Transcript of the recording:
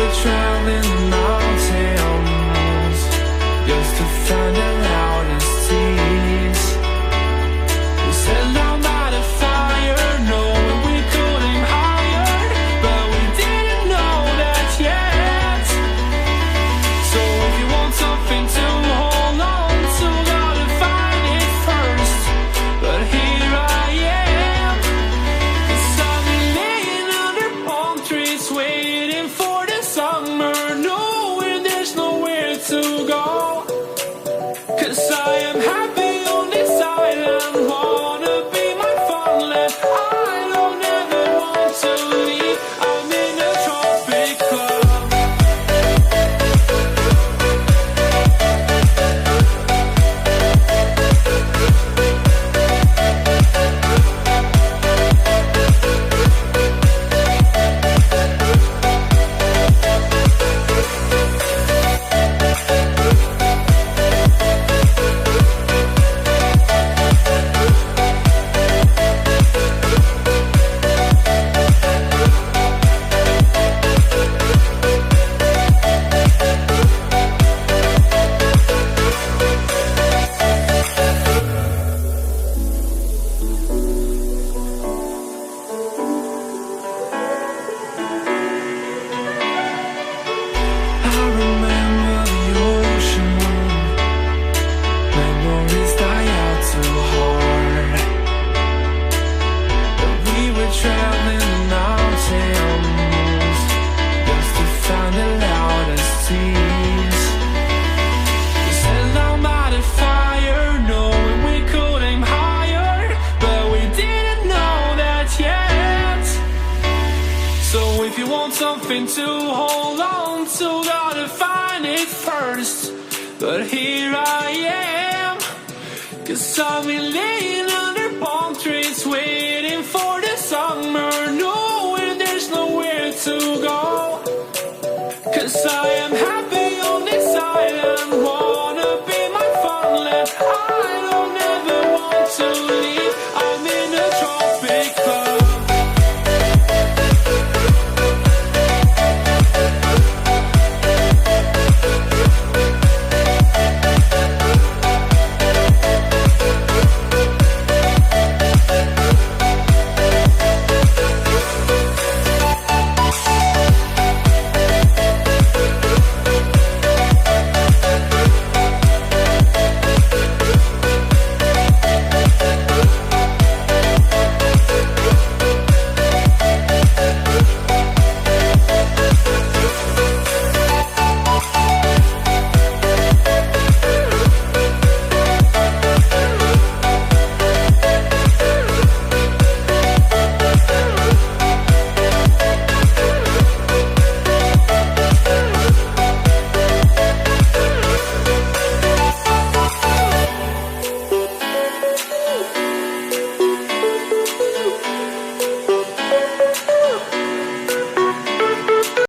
were traveling the mountains just to find the loudest tears. We sat down by the fire, knowing we could aim higher, but we didn't know that yet. So if you want something to hold on to, gotta find it first. But here I am, 'cause I've been laying under palm trees, waiting for the summer, knowing there's nowhere to go. 'Cause I am happy on this island, wanna be my farmland. I don't ever want to leave, I'm in a tropic club. I remember the ocean, memories die out too hard. But we were traveling the mountains just to find the loudest tears. We sat down by the fire, knowing we could aim higher, but we didn't know that yet. So if you want something to hold on to, gotta find it first. But here I am, 'cause I've been laying